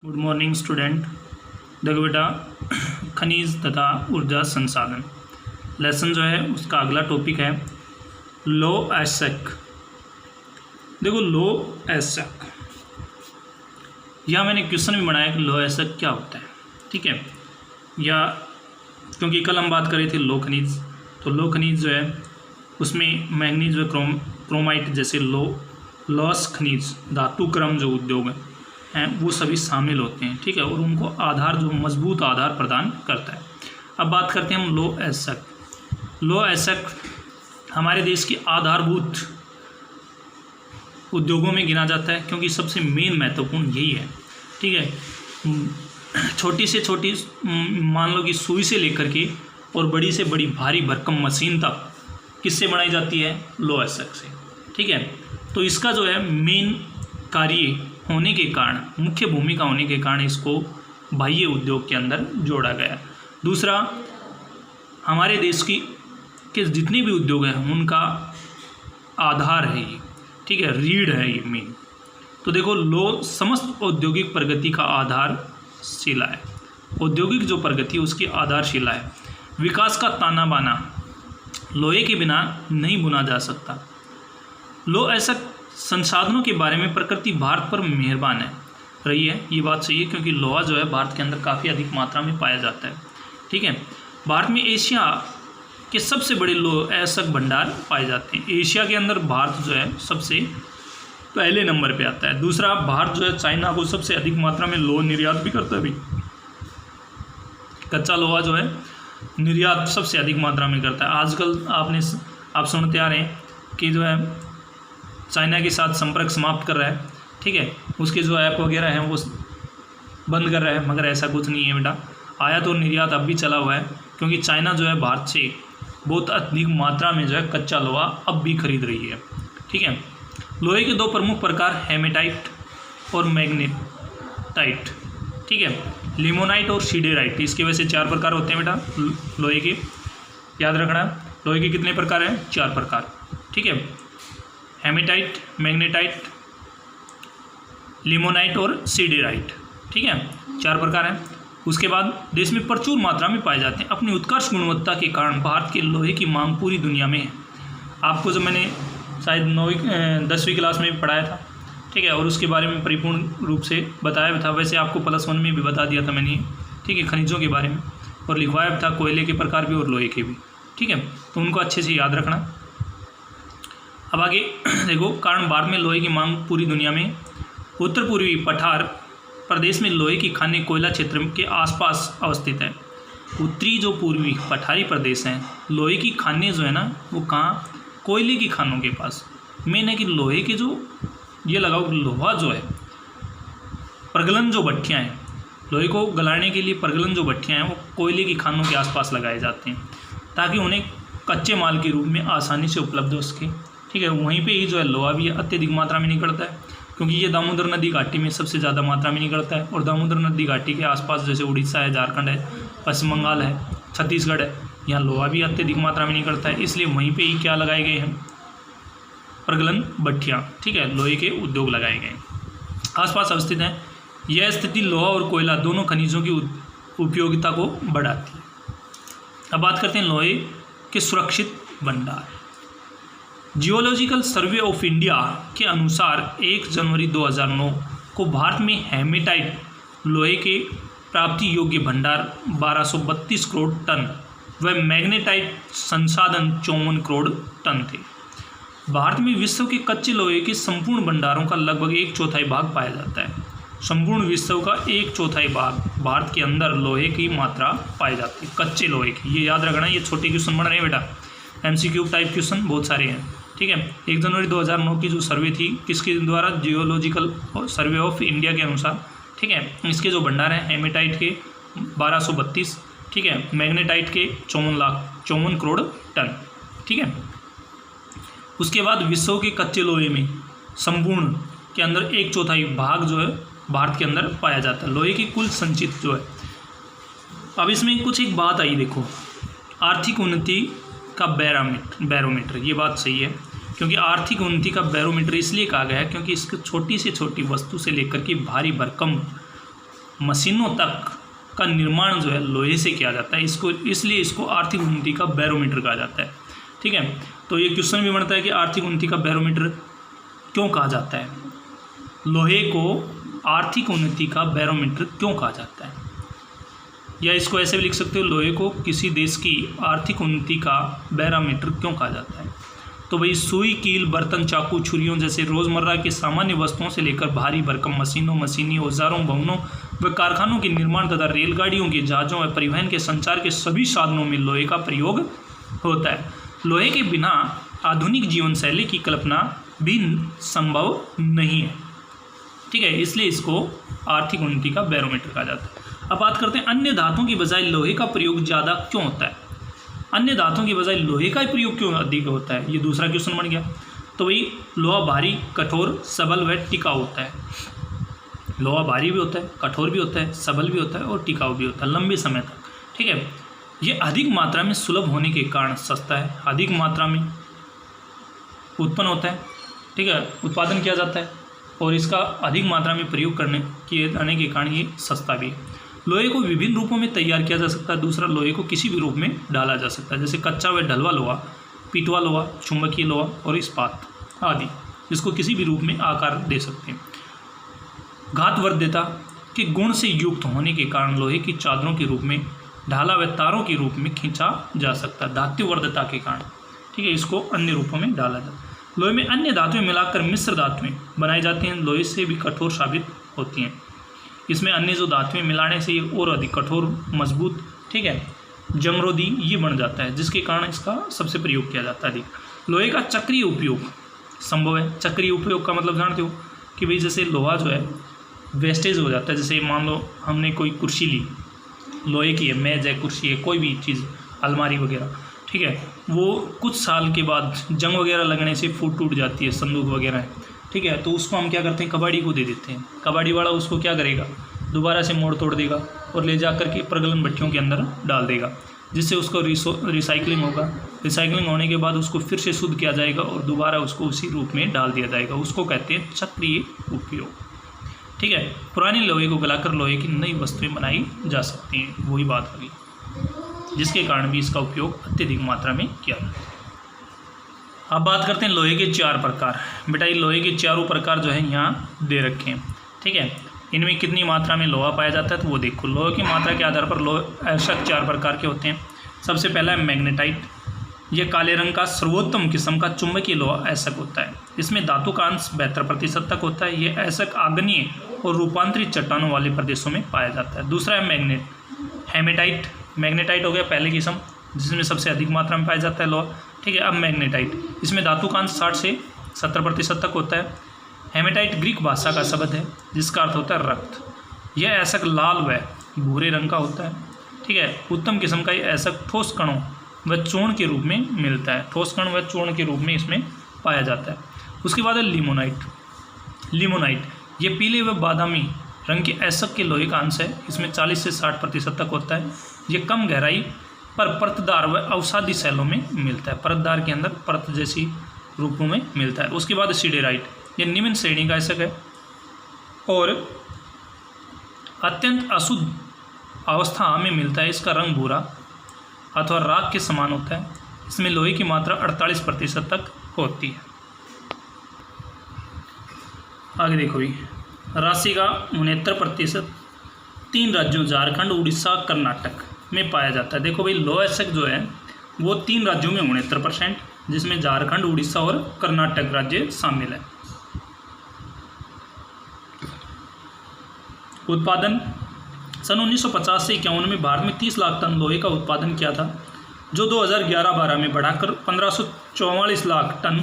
Good morning student. देखो बेटा, खनिज तथा ऊर्जा संसाधन लेसन जो है उसका अगला टॉपिक है लो एसेक। देखो लो एसेक, यह मैंने क्वेश्चन भी बनाया कि लो एसेक क्या होता है, ठीक है। या क्योंकि कल हम बात कर रहे थे लो खनिज, तो लो खनिज जो है उसमें मैंगनीज व क्रोमाइट जैसे लॉस खनिज धातु क्रम जो उद्योग हैं वो सभी शामिल होते हैं, ठीक है। और उनको आधार जो मजबूत आधार प्रदान करता है। अब बात करते हैं हम लो एसेक। लो एसेक हमारे देश की आधारभूत उद्योगों में गिना जाता है, क्योंकि सबसे मेन महत्वपूर्ण यही है, ठीक है। छोटी से छोटी मान लो कि सुई से लेकर के और बड़ी से बड़ी भारी भरकम मशीन तक किससे बनाई जाती है? लो एसेक से, ठीक है। तो इसका जो है मेन कार्य होने के कारण, मुख्य भूमिका होने के कारण इसको बाह्य उद्योग के अंदर जोड़ा गया। दूसरा, हमारे देश के जितने भी उद्योग हैं उनका आधार है ये, ठीक है, रीढ़ है ये मेन। तो देखो, लो समस्त औद्योगिक प्रगति का आधारशिला है। औद्योगिक जो प्रगति उसकी आधारशिला है। विकास का ताना बाना लोहे के बिना नहीं बुना जा सकता। लो ऐसा संसाधनों के बारे में प्रकृति भारत पर मेहरबान है रही है, ये बात सही है, क्योंकि लोहा जो है भारत के अंदर काफ़ी अधिक मात्रा में पाया जाता है, ठीक है। भारत में एशिया के सबसे बड़े लो एसेक भंडार पाए जाते हैं। एशिया के अंदर भारत जो है सबसे पहले नंबर पे आता है। दूसरा, भारत जो है चाइना को सबसे अधिक मात्रा में लोहा निर्यात भी करता है। भी कच्चा लोहा जो है निर्यात सबसे अधिक मात्रा में करता है। आजकल आप सुनते आ रहे हैं कि जो है चाइना के साथ संपर्क समाप्त कर रहा है, ठीक है, उसके जो ऐप वगैरह हैं वो बंद कर रहा है, मगर ऐसा कुछ नहीं है बेटा। आयात और निर्यात अब भी चला हुआ है, क्योंकि चाइना जो है भारत से बहुत अधिक मात्रा में जो है कच्चा लोहा अब भी खरीद रही है, ठीक है। लोहे के दो प्रमुख प्रकार हेमेटाइट और मैग्नेटाइट, ठीक है, लिमोनाइट और सीडेराइट। इसके वजह से 4 प्रकार होते हैं बेटा लोहे के, याद रखना। लोहे के कितने प्रकार हैं? 4 प्रकार, ठीक है। हेमेटाइट, मैग्नेटाइट, लिमोनाइट और सीडेराइट, ठीक है, 4 प्रकार हैं। उसके बाद देश में प्रचुर मात्रा में पाए जाते हैं। अपनी उत्कृष्ट गुणवत्ता के कारण भारत के लोहे की मांग पूरी दुनिया में है। आपको जो मैंने शायद 10वीं क्लास में पढ़ाया था, ठीक है, और उसके बारे में परिपूर्ण रूप से बताया था। वैसे आपको +1 में भी बता दिया था मैंने, ठीक है, खनिजों के बारे में, और लिखवाया भी था कोयले के प्रकार भी और लोहे के भी, ठीक है। तो उनको अच्छे से याद रखना। अब आगे देखो, कारण भारत में लोहे की मांग पूरी दुनिया में। उत्तर पूर्वी पठार प्रदेश में लोहे की खानें कोयला क्षेत्र के आसपास अवस्थित है। उत्तरी जो पूर्वी पठारी प्रदेश हैं, लोहे की खानें जो है ना वो कहाँ? कोयले की खानों के पास। मेन है कि लोहे के जो ये लगाओ लोहा जो है, प्रगलन जो भट्टियाँ हैं, लोहे को गलाने के लिए प्रगलन जो भट्टियाँ हैं वो कोयले की खानों के आसपास लगाए जाते हैं, ताकि उन्हें कच्चे माल के रूप में आसानी से उपलब्ध हो सके, ठीक है। वहीं पे ही जो है लोहा भी अत्यधिक मात्रा में निकलता है, क्योंकि ये दामोदर नदी घाटी में सबसे ज़्यादा मात्रा में निकलता है। और दामोदर नदी घाटी के आसपास जैसे उड़ीसा है, झारखंड है, पश्चिम बंगाल है, छत्तीसगढ़ है, यहाँ लोहा भी अत्यधिक मात्रा में निकलता है। इसलिए वहीं पे ही क्या लगाए गए हैं? प्रगलन भट्टियाँ, ठीक है, लोहे के उद्योग लगाए गए आसपास अवस्थित हैं। यह स्थिति लोहा और कोयला दोनों खनिजों की उपयोगिता को बढ़ाती है। अब बात करते हैं लोहे के सुरक्षित भंडार। जियोलॉजिकल सर्वे ऑफ इंडिया के अनुसार 1 जनवरी 2009 को भारत में हेमेटाइट लोहे के प्राप्ति योग्य भंडार 1232 करोड़ टन व मैग्नेटाइट संसाधन 54 करोड़ टन थे। भारत में विश्व के कच्चे लोहे के संपूर्ण भंडारों का लगभग 1/4 भाग पाया जाता है। संपूर्ण विश्व का 1/4 भाग भारत के अंदर लोहे की मात्रा पाई जाती है, कच्चे लोहे की। ये याद रखना, ये छोटे क्वेश्चन बन रहे हैं बेटा, MCQ टाइप क्वेश्चन बहुत सारे हैं, ठीक है। 1 जनवरी 2009 की जो सर्वे थी किसके द्वारा? जियोलॉजिकल सर्वे ऑफ इंडिया के अनुसार, ठीक है। इसके जो भंडार हैं हेमेटाइट के 1232, ठीक है, मैग्नेटाइट के 54 करोड़ टन, ठीक है। उसके बाद विश्व के कच्चे लोहे में संपूर्ण के अंदर 1/4 भाग जो है भारत के अंदर पाया जाता है, लोहे की कुल संचित जो है। अब इसमें कुछ एक बात आई, देखो, आर्थिक उन्नति का बैरोमीटर, ये बात सही है, क्योंकि आर्थिक उन्नति का बैरोमीटर इसलिए कहा गया है क्योंकि इसको छोटी से छोटी वस्तु से लेकर के भारी भरकम मशीनों तक का निर्माण जो है लोहे से किया जाता है, इसलिए इसको आर्थिक उन्नति का बैरोमीटर कहा जाता है। ठीक है, तो ये क्वेश्चन भी बनता है कि आर्थिक उन्नति का बैरोमीटर क्यों कहा जाता है, लोहे को आर्थिक उन्नति का बैरोमीटर क्यों कहा जाता है, या इसको ऐसे भी लिख सकते हो, लोहे को किसी देश की आर्थिक उन्नति का बैरोमीटर क्यों कहा जाता है। तो भाई सुई, कील, बर्तन, चाकू, छुरियों जैसे रोज़मर्रा की सामान्य वस्तुओं से लेकर भारी भरकम मशीनों, मशीनी औजारों, भवनों व कारखानों के निर्माण तथा रेलगाड़ियों के, जहाज़ों व परिवहन के संचार के सभी साधनों में लोहे का प्रयोग होता है। लोहे के बिना आधुनिक जीवन शैली की कल्पना भी संभव नहीं है। ठीक है, इसलिए इसको आर्थिक उन्नति का बैरोमीटर कहा जाता है। अब बात करते हैं अन्य धातुओं की बजाय लोहे का प्रयोग ज़्यादा क्यों होता है। अन्य धातुओं की बजाय लोहे का प्रयोग क्यों अधिक होता है, ये दूसरा क्वेश्चन बन गया। तो भाई लोहा भारी, कठोर, सबल व टिकाऊ होता है। लोहा भारी भी होता है, कठोर भी होता है, सबल भी होता है और टिकाऊ भी होता है लंबे समय तक। ठीक है, ये अधिक मात्रा में सुलभ होने के कारण सस्ता है, अधिक मात्रा में उत्पन्न होता है। ठीक है, उत्पादन किया जाता है और इसका अधिक मात्रा में प्रयोग किए जाने के कारण ये सस्ता भी है। लोहे को विभिन्न रूपों में तैयार किया जा सकता है। दूसरा, लोहे को किसी भी रूप में डाला जा सकता है, जैसे कच्चा व ढलवा लोहा, पीटवा लोहा, चुंबकीय लोहा और इस्पात आदि। इसको किसी भी रूप में आकार दे सकते हैं। घातवर्ध्यता के गुण से युक्त होने के कारण लोहे की चादरों के रूप में, ढाला व तारों के रूप में खींचा जा सकता है, धात्युवर्ध्यता के कारण। ठीक है, इसको अन्य रूपों में डाला जाता है। लोहे में अन्य धातुएं मिलाकर मिश्र धातुएं बनाई जाती हैं, लोहे से भी कठोर साबित होती हैं। इसमें अन्य जो धातुएं मिलाने से ये और अधिक कठोर, मजबूत, ठीक है, जमरोदी ये बन जाता है, जिसके कारण इसका सबसे प्रयोग किया जाता है अधिक। लोहे का चक्रीय उपयोग संभव है। चक्रीय उपयोग का मतलब जानते हो कि भाई जैसे लोहा जो है वेस्टेज हो जाता है, जैसे मान लो हमने कोई कुर्सी ली, लोहे की है, मेज है, कुर्सी है, कोई भी चीज़, अलमारी वगैरह, ठीक है, वो कुछ साल के बाद जंग वगैरह लगने से फूट टूट जाती है, संदूक वगैरह है, ठीक है, तो उसको हम क्या करते हैं, कबाड़ी को दे देते हैं। कबाड़ी वाला उसको क्या करेगा, दोबारा से मोड़ तोड़ देगा और ले जा कर के प्रगलन भट्टियों के अंदर डाल देगा, जिससे उसको रिसाइकलिंग होगा। रिसाइकलिंग होने के बाद उसको फिर से शुद्ध किया जाएगा और दोबारा उसको उसी रूप में डाल दिया जाएगा। उसको कहते हैं चक्रीय उपयोग। ठीक है, पुराने लोहे को गलाकर लोहे की नई वस्तुएं बनाई जा सकती हैं, वही बात होगी, जिसके कारण भी इसका उपयोग अत्यधिक मात्रा में किया जाता है। अब बात करते हैं लोहे के 4 प्रकार। बेटा ये लोहे के चारों प्रकार जो है यहाँ दे रखे हैं। ठीक है, इनमें कितनी मात्रा में लोहा पाया जाता है तो वो देखो। लोहे की मात्रा के आधार पर लोहे ऐसा 4 प्रकार के होते हैं। सबसे पहला है मैग्नेटाइट। यह काले रंग का सर्वोत्तम किस्म का चुंबकीय लोहा ऐसक होता है। इसमें धातु का अंश 72% तक होता है। यह ऐसक आग्नेय और रूपांतरित चट्टानों वाले प्रदेशों में पाया जाता है। दूसरा है हेमेटाइट। मैग्नेटाइट हो गया पहले किस्म, जिसमें सबसे अधिक मात्रा में पाया जाता है लोहा। ठीक है, अब मैग्नेटाइट, इसमें धातु का अंश 60 से 70% तक होता है। हेमेटाइट ग्रीक भाषा का शब्द है जिसका अर्थ होता है रक्त। यह ऐसक लाल व भूरे रंग का होता है। ठीक है, उत्तम किस्म का यह ऐसक ठोस कणों व चूर्ण के रूप में मिलता है। ठोस कण व चूर्ण के रूप में इसमें पाया जाता है। उसके बाद है लिमोनाइट। ये पीले व बादामी रंग के ऐसक के लोहे का अंश है। इसमें 40 से 60% तक होता है। ये कम गहराई पर परतदार व अवसादी शैलों में मिलता है। परतदार के अंदर परत जैसी रूपों में मिलता है। उसके बाद सिडेराइट, ये निम्न श्रेणी का ऐसक है और अत्यंत अशुद्ध अवस्था में मिलता है। इसका रंग भूरा अथवा राख के समान होता है। इसमें लोहे की मात्रा 48% तक होती है। आगे देखो भी, राशि का 69% 3 राज्यों झारखंड, उड़ीसा, कर्नाटक में पाया जाता है। देखो भाई लोह ऐसक जो है वो 3 राज्यों में 69%, जिसमें झारखंड, उड़ीसा और कर्नाटक राज्य शामिल है। उत्पादन सन 1950 से 51 में भारत में 30 लाख टन लोहे का उत्पादन किया था, जो 2011-12 में बढ़ाकर 1544 लाख टन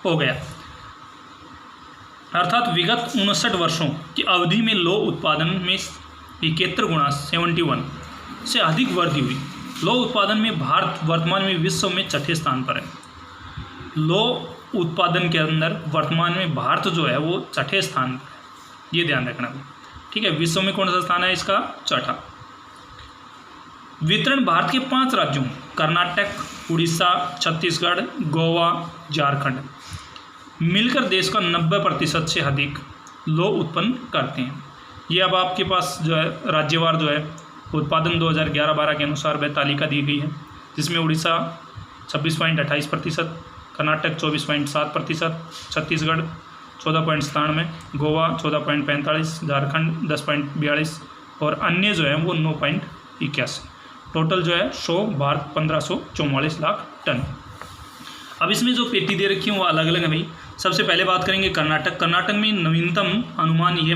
हो गया। अर्थात विगत 59 वर्षों की अवधि में लौह उत्पादन में 71 गुना 71 से अधिक वृद्धि हुई। लौह उत्पादन में भारत वर्तमान में विश्व में 6ठे स्थान पर है। लौह उत्पादन के अंदर वर्तमान में भारत जो है वो 6ठे स्थान पर है, ये ध्यान रखना। ठीक है, विश्व में कौन सा स्थान है इसका? 6ठा। वितरण भारत के 5 राज्यों कर्नाटक, उड़ीसा, छत्तीसगढ़, गोवा, झारखंड मिलकर देश का 90% से अधिक लौह उत्पन्न करते हैं। ये अब आपके पास जो है राज्यवार जो है उत्पादन 2011-12 के अनुसार वह तालिका दी गई है, जिसमें उड़ीसा 26.28%, कर्नाटक 24.7%, छत्तीसगढ़ 14.97, गोवा 14.45, झारखंड 10.42 और अन्य जो है वो 9.81। टोटल जो है शो भारत 1544 लाख टन। अब इसमें जो पेटी दे रखी है वो अलग अलग है भाई। सबसे पहले बात करेंगे कर्नाटक। कर्नाटक में नवीनतम अनुमान ये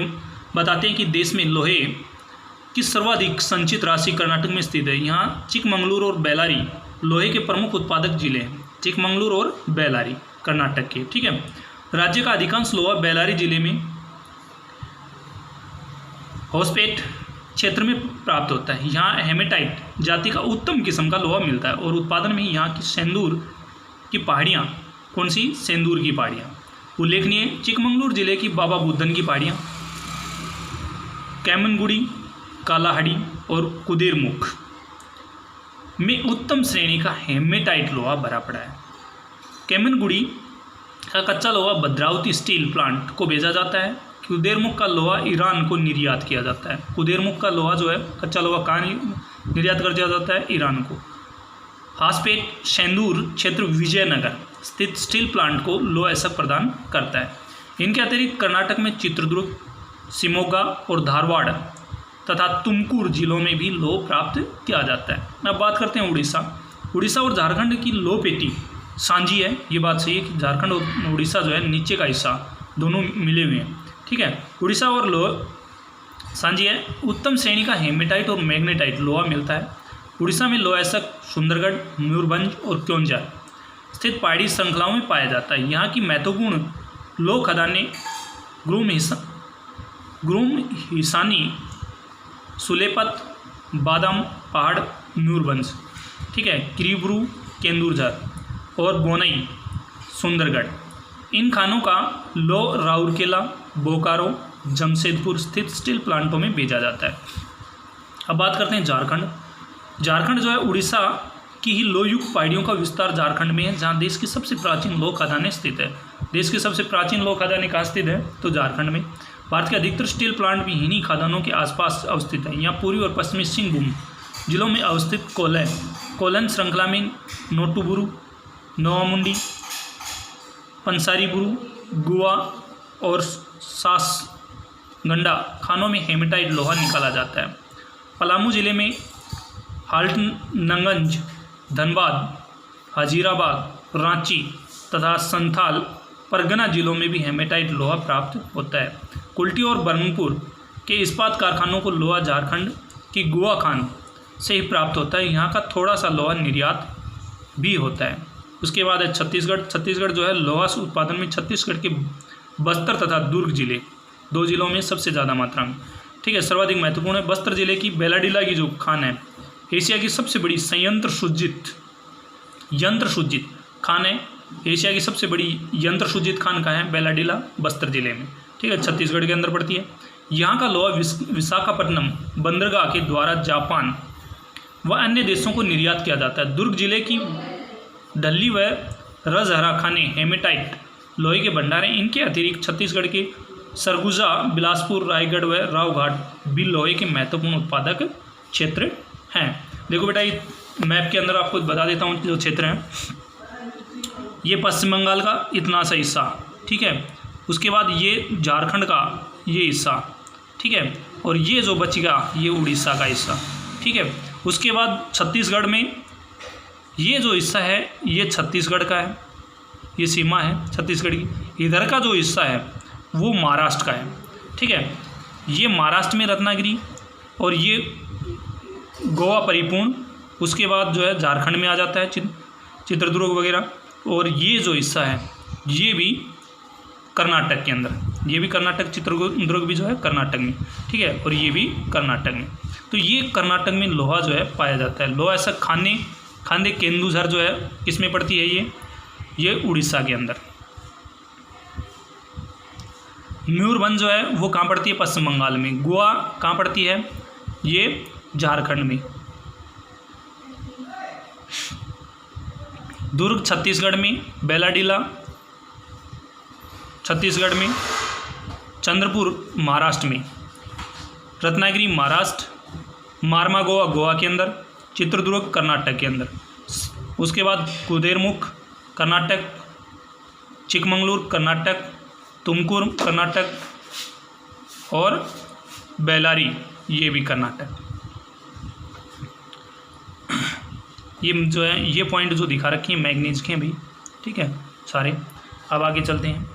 बताते हैं कि देश में लोहे की सर्वाधिक संचित राशि कर्नाटक में स्थित है। यहाँ चिकमंगलुरु और बेल्लारी लोहे के प्रमुख उत्पादक जिले हैं। चिकमंगलुरु और बेल्लारी कर्नाटक के, ठीक है। राज्य का अधिकांश लोहा बेल्लारी जिले में होसपेट क्षेत्र में प्राप्त होता है। यहाँ हेमेटाइट जाति का उत्तम किस्म का लोहा मिलता है और उत्पादन में यहाँ की सेंदूर की पहाड़ियाँ, कौन सी? सेंदूर की पहाड़ियाँ उल्लेखनीय। चिकमंगलुरु जिले की बाबा बुदन की पहाड़ियाँ, कैमनगुड़ी, कालाहाड़ी और कुदेरमुख में उत्तम श्रेणी का हेमेटाइट लोहा भरा पड़ा है। कैमनगुड़ी का कच्चा लोहा भद्रावती स्टील प्लांट को भेजा जाता है। कुदेरमुख का लोहा ईरान को निर्यात किया जाता है। कुदेरमुख का लोहा जो है कच्चा लोहा कहाँ निर्यात कर दिया जाता है? ईरान को। हासपेट सेंदूर क्षेत्र विजयनगर स्थित स्टील प्लांट को लोहा ऐसा प्रदान करता है। इनके अतिरिक्त कर्नाटक में चित्रदुर्ग, शिमोगा और धारवाड़ तथा तुमकुर जिलों में भी लोह प्राप्त किया जाता है। अब बात करते हैं उड़ीसा। उड़ीसा और झारखंड की लोह पेटी सांझी है। ये बात सही है कि झारखंड और उड़ीसा जो है नीचे का हिस्सा दोनों मिले हुए हैं, ठीक है। उड़ीसा और लोह सांझी है। उत्तम श्रेणी का हेमेटाइट और मैग्नेटाइट लोहा मिलता है। उड़ीसा में लोहा ऐसा सुंदरगढ़, मयूरभंज और क्योंझार स्थित पहाड़ी श्रृंखलाओं में पाया जाता है। यहाँ की महत्वपूर्ण लोह खदानें ग्रूम हिसानी, सुलेपत, बादाम पहाड़, मयूरभंज, ठीक है, किरीबरू, केंदुझर और बोनई, सुंदरगढ़। इन खानों का लोह राउरकेला, बोकारो, जमशेदपुर स्थित स्टील प्लांटों में भेजा जाता है। अब बात करते हैं झारखंड। झारखंड जो है उड़ीसा की ही लोहयुक्त पहाड़ियों का विस्तार झारखंड में है, जहाँ देश की सबसे प्राचीन लोह खदानें स्थित है। देश की सबसे प्राचीन लोह खदानें कहाँ स्थित है? तो झारखंड में। भारत के अधिकतर स्टील प्लांट भी इन्हीं खदानों के आसपास अवस्थित है। यहाँ पूर्वी और पश्चिमी सिंहभूम जिलों में अवस्थित कोलन श्रृंखला में नोटुबुरु, नोवामुंडी, पंसारीबुरु, गुआ और सासगंडा खानों में हेमेटाइट लोहा निकाला जाता है। पलामू जिले में हाल्टनगंज, धनबाद, हजीराबाद, रांची तथा संथाल परगना जिलों में भी हेमेटाइट लोहा प्राप्त होता है। कुल्टी और बरनपुर के इस्पात कारखानों को लोहा झारखंड की गुआ खान से ही प्राप्त होता है। यहाँ का थोड़ा सा लोहा निर्यात भी होता है। उसके बाद है छत्तीसगढ़। छत्तीसगढ़ जो है लोहा उत्पादन में छत्तीसगढ़ के बस्तर तथा दुर्ग जिले, दो जिलों में सबसे ज़्यादा मात्रा में, ठीक है, सर्वाधिक महत्वपूर्ण है। बस्तर जिले की बेलाडीला की जो खान है एशिया की सबसे बड़ी यंत्र सुजित खान है। एशिया की सबसे बड़ी यंत्र सुजित खान कहाँ है? बेलाडीला, बस्तर जिले में, ठीक है, छत्तीसगढ़ के अंदर पड़ती है। यहाँ का लोहा विशाखापट्टनम बंदरगाह के द्वारा जापान व अन्य देशों को निर्यात किया जाता है। दुर्ग जिले की ढल्ली व रजहरा खाने हेमेटाइट लोहे के भंडार हैं। इनके अतिरिक्त छत्तीसगढ़ के सरगुजा, बिलासपुर, रायगढ़ व रावघाट भी लोहे के महत्वपूर्ण उत्पादक क्षेत्र हैं। देखो बेटा, ये मैप के अंदर आपको बता देता हूँ जो क्षेत्र हैं। ये पश्चिम बंगाल का इतना सा हिस्सा, ठीक है, उसके बाद ये झारखंड का ये हिस्सा, ठीक है, और ये जो बचेगा ये उड़ीसा का हिस्सा, ठीक है। उसके बाद छत्तीसगढ़ में ये जो हिस्सा है ये छत्तीसगढ़ का है, ये सीमा है छत्तीसगढ़ की। इधर का जो हिस्सा है वो महाराष्ट्र का है, ठीक है। ये महाराष्ट्र में रत्नागिरी और ये गोवा परिपूर्ण, उसके बाद जो है झारखंड में आ जाता है चित्रदुर्ग वगैरह, और ये जो हिस्सा है ये भी कर्नाटक के अंदर, ये भी कर्नाटक, चित्रदुर्ग भी जो है कर्नाटक में, ठीक है, और ये भी कर्नाटक में। तो ये कर्नाटक में लोहा जो है पाया जाता है। लोहा ऐसा खांदे केंदुझर जो है किस में पड़ती है? ये उड़ीसा के अंदर। मयूरभंज जो है वो कहाँ पड़ती है? पश्चिम बंगाल में। गोवा कहाँ पड़ती है? ये झारखंड में। दुर्ग छत्तीसगढ़ में, बेलाडीला छत्तीसगढ़ में, चंद्रपुर महाराष्ट्र में, रत्नागिरी महाराष्ट्र, मारमागोवा गोवा के अंदर, चित्रदुर्ग कर्नाटक के अंदर। उसके बाद कुदेरमुख कर्नाटक, चिकमंगलूर कर्नाटक, तुमकुर कर्नाटक और बेलारी ये भी कर्नाटक। ये जो है ये पॉइंट जो दिखा रखे हैं मैग्नीज के भी, ठीक है सारे। अब आगे चलते हैं।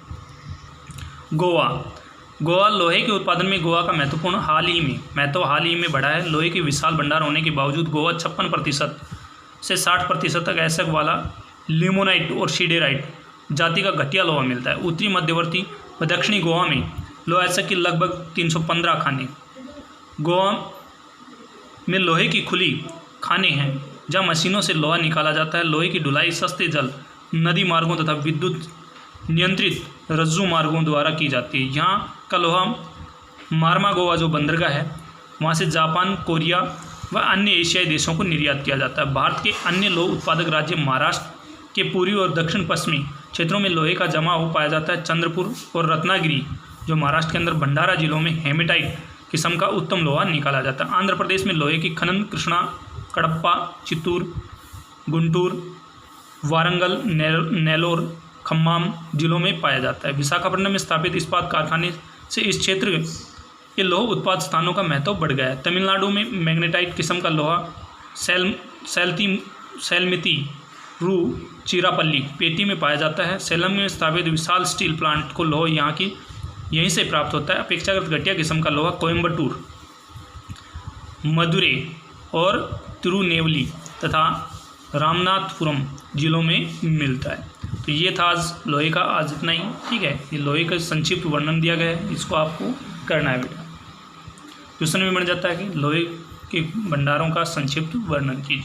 गोवा लोहे के उत्पादन में गोवा का महत्व हाल ही में बढ़ा है। लोहे के विशाल भंडार होने के बावजूद गोवा 56% से 60% तक ऐसक वाला लिमोनाइट और शीडेराइट जाति का घटिया लोहा मिलता है। उत्तरी, मध्यवर्ती व दक्षिणी गोवा में लोहा ऐसक की लगभग 315 खाने। गोवा में लोहे की खुली खाने हैं जहाँ मशीनों से लोहा निकाला जाता है। लोहे की ढुलाई सस्ते जल, नदी मार्गों तथा विद्युत नियंत्रित रज्जू मार्गों द्वारा की जाती है। यहाँ का लोहा मारमागोवा जो बंदरगाह है वहाँ से जापान, कोरिया व अन्य एशियाई देशों को निर्यात किया जाता है। भारत के अन्य लोह उत्पादक राज्य महाराष्ट्र के पूर्वी और दक्षिण पश्चिमी क्षेत्रों में लोहे का जमाव पाया जाता है। चंद्रपुर और रत्नागिरी जो महाराष्ट्र के अंदर भंडारा जिलों में हेमेटाइट किस्म का उत्तम लोहा निकाला जाता है। आंध्र प्रदेश में लोहे की खनन कृष्णा, कडप्पा, चित्तूर, गुंटूर, वारंगल, नेलोर, खम्माम जिलों में पाया जाता है। विशाखापट्टनम में स्थापित इस्पात कारखाने से इस क्षेत्र के लोह उत्पाद स्थानों का महत्व बढ़ गया है। तमिलनाडु में मैग्नेटाइट किस्म का लोहा सैलमिती, रू, चिरापल्ली, पेटी में पाया जाता है। सेलम में स्थापित विशाल स्टील प्लांट को लोहा यहीं से प्राप्त होता है। अपेक्षाकृत घटिया किस्म का लोहा कोयम्बटूर, मदुरै और तिरुनेवली तथा रामनाथपुरम जिलों में मिलता है। तो ये था आज लोहे का, आज इतना ही, ठीक है। ये लोहे का संक्षिप्त वर्णन दिया गया है, इसको आपको करना है बेटा। क्वेश्चन में बन जाता है कि लोहे के भंडारों का संक्षिप्त वर्णन कीजिए।